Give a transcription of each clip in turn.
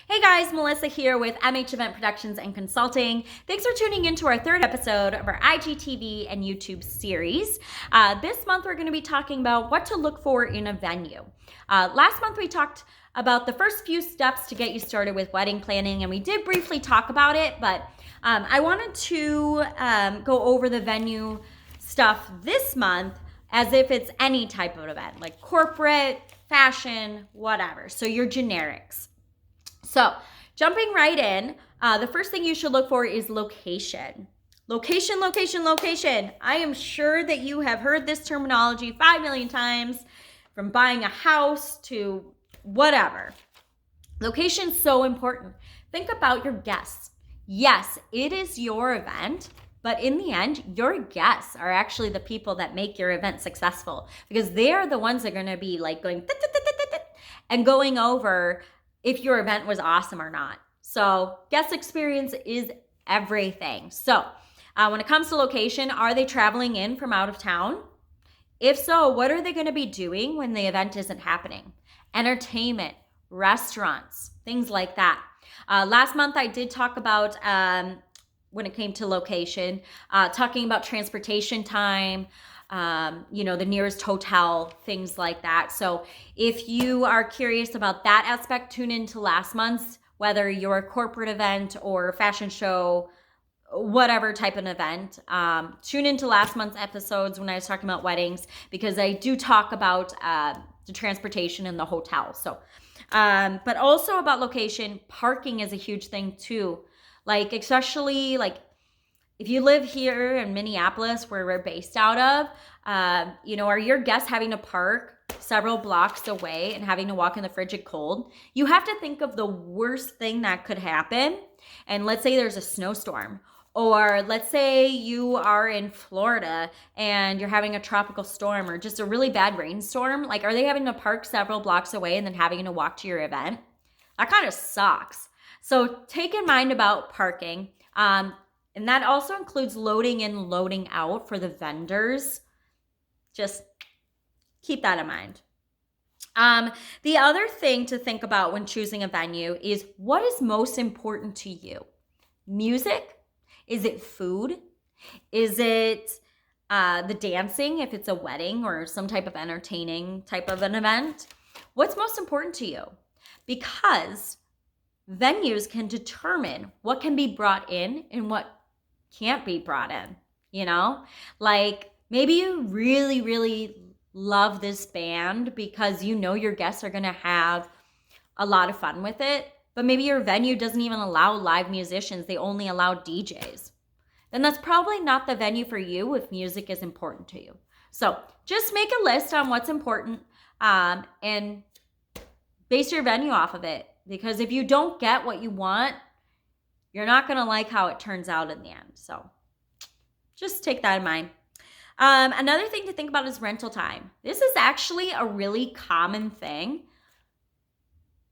Hey guys, Melissa here with MH Event Productions and Consulting. Thanks for tuning in to our third episode of our IGTV and YouTube series. This month we're going to be talking about what to look for in a venue. Last month we talked about the first few steps to get you started with wedding planning, and we did briefly talk about it, but I wanted to go over the venue stuff this month as if it's any type of event, like corporate, fashion, whatever. So your generics. So jumping right in, the first thing you should look for is location. Location, location, location. I am sure that you have heard this terminology 5 million times, from buying a house to whatever. Location is so important. Think about your guests. Yes, it is your event, but in the end, your guests are actually the people that make your event successful, because they are the ones that are going to be like going and going over if your event was awesome or not. So guest experience is everything. So when it comes to location, are they traveling in from out of town? If so, what are they going to be doing when the event isn't happening? Entertainment, restaurants, things like that. Last month I did talk about, when it came to location, talking about transportation time, the nearest hotel, things like that. So if you are curious about that aspect, tune into last month's, whether you're a corporate event or a fashion show, whatever type of event. Tune into last month's episodes when I was talking about weddings, because I do talk about the transportation and the hotel. So, but also about location, parking is a huge thing too. Like, especially like if you live here in Minneapolis, where we're based out of, are your guests having to park several blocks away and having to walk in the frigid cold? You have to think of the worst thing that could happen. And let's say there's a snowstorm, or let's say you are in Florida and you're having a tropical storm or just a really bad rainstorm. Like, are they having to park several blocks away and then having to walk to your event? That kind of sucks. So take in mind about parking. And that also includes loading in, loading out for the vendors. Just keep that in mind. The other thing to think about when choosing a venue is, what is most important to you? Music? Is it food? Is it the dancing, if it's a wedding or some type of entertaining type of an event? What's most important to you? Because venues can determine what can be brought in and what can't be brought in, like maybe you really, really love this band because your guests are going to have a lot of fun with it, but maybe your venue doesn't even allow live musicians. They only allow DJs. Then that's probably not the venue for you if music is important to you. So just make a list on what's important, and base your venue off of it, because if you don't get what you want, you're not going to like how it turns out in the end. So just take that in mind. Another thing to think about is rental time. This is actually a really common thing.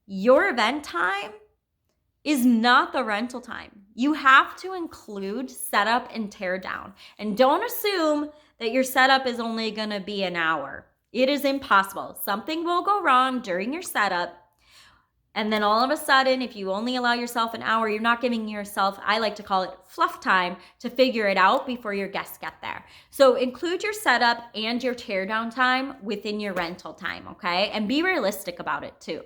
Your event time is not the rental time. You have to include setup and tear down. And don't assume that your setup is only going to be an hour. It is impossible. Something will go wrong during your setup. And then all of a sudden, if you only allow yourself an hour, you're not giving yourself, I like to call it fluff time, to figure it out before your guests get there. So include your setup and your teardown time within your rental time, okay? And be realistic about it too.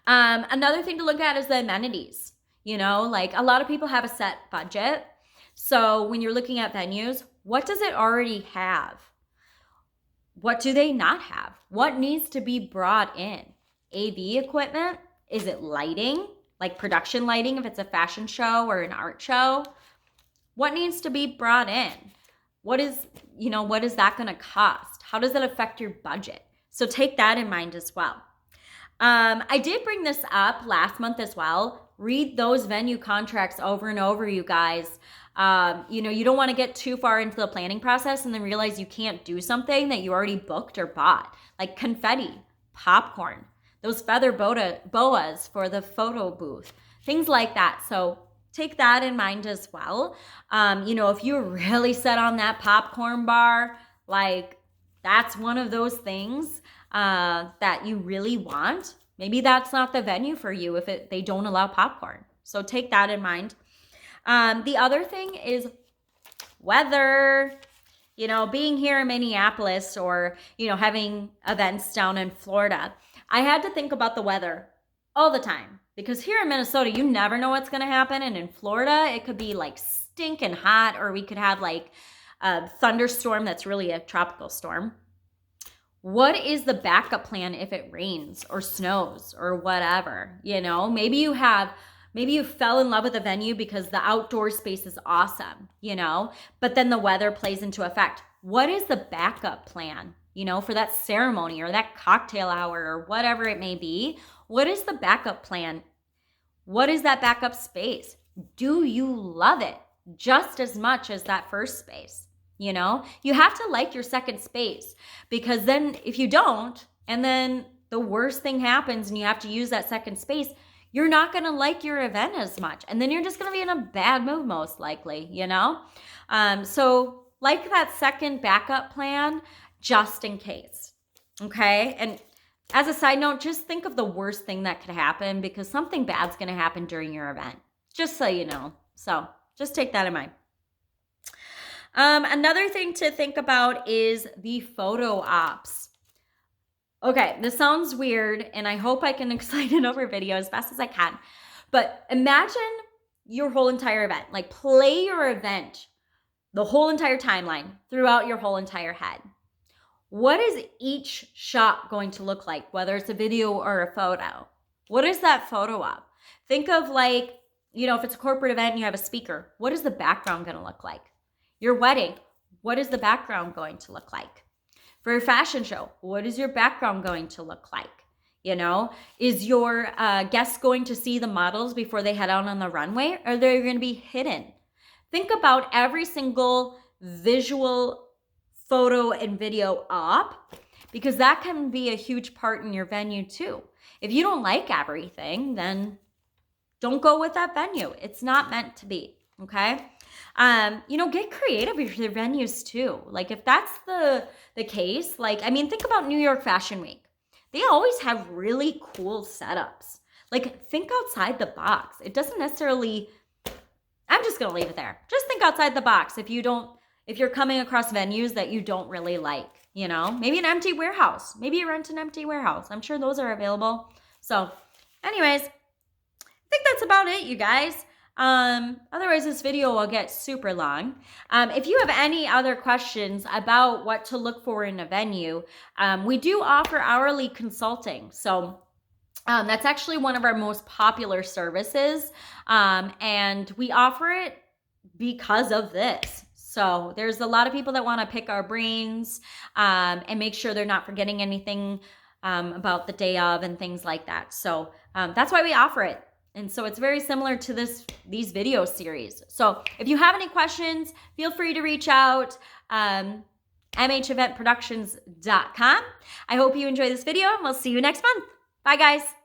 Another thing to look at is the amenities. Like a lot of people have a set budget. So when you're looking at venues, what does it already have? What do they not have? What needs to be brought in? AV equipment? Is it lighting, like production lighting if it's a fashion show or an art show? What needs to be brought in? What is that going to cost? How does that affect your budget? So take that in mind as well. I did bring this up last month as well. Read those venue contracts over and over, you guys. You don't want to get too far into the planning process and then realize you can't do something that you already booked or bought, like confetti, popcorn, those feather boas for the photo booth, things like that. So take that in mind as well. If you're really set on that popcorn bar, like that's one of those things that you really want. maybe that's not the venue for you if they don't allow popcorn. So take that in mind. The other thing is weather. You know, being here in Minneapolis or, you know, having events down in Florida, I had to think about the weather all the time because here in Minnesota, you never know what's going to happen. And in Florida, it could be like stinking hot, or we could have like a thunderstorm that's really a tropical storm. What is the backup plan if it rains or snows or whatever? You know, maybe you fell in love with a venue because the outdoor space is awesome, you know, but then the weather plays into effect. What is the backup plan, you know, for that ceremony or that cocktail hour or whatever it may be? What is the backup plan? What is that backup space? Do you love it just as much as that first space? You know, you have to like your second space, because then if you don't, and then the worst thing happens and you have to use that second space, you're not going to like your event as much. And then you're just going to be in a bad mood, most likely, you know? So like that second backup plan, just in case. Okay. And as a side note, just think of the worst thing that could happen, because something bad's going to happen during your event, just so you know. So just take that in mind. Another thing to think about is the photo ops. Okay, this sounds weird, and I hope I can explain it over video as best as I can. But imagine your whole entire event. Like, play your event, the whole entire timeline throughout your whole entire head. What is each shot going to look like, whether it's a video or a photo? What is that photo op? Think of, like, you know, if it's a corporate event and you have a speaker, what is the background going to look like? Your wedding, what is the background going to look like? For a fashion show, what is your background going to look like? You know, is your guests going to see the models before they head out on the runway, or they're going to be hidden? Think about every single visual photo and video op, because that can be a huge part in your venue too. If you don't like everything, then don't go with that venue. It's not meant to be, okay? You know, get creative with your venues too. Like, if that's the case, like, I mean, think about New York Fashion Week. They always have really cool setups. Like, think outside the box. It doesn't necessarily, I'm just going to leave it there. Just think outside the box if you're coming across venues that you don't really like, you know, maybe an empty warehouse. Maybe you rent an empty warehouse. I'm sure those are available. So anyways, I think that's about it, you guys. Otherwise this video will get super long. If you have any other questions about what to look for in a venue, we do offer hourly consulting. So that's actually one of our most popular services. And we offer it because of this. So there's a lot of people that want to pick our brains, and make sure they're not forgetting anything, about the day of and things like that. So, that's why we offer it. And so it's very similar to these video series. So if you have any questions, feel free to reach out, mheventproductions.com. I hope you enjoy this video, and we'll see you next month. Bye, guys.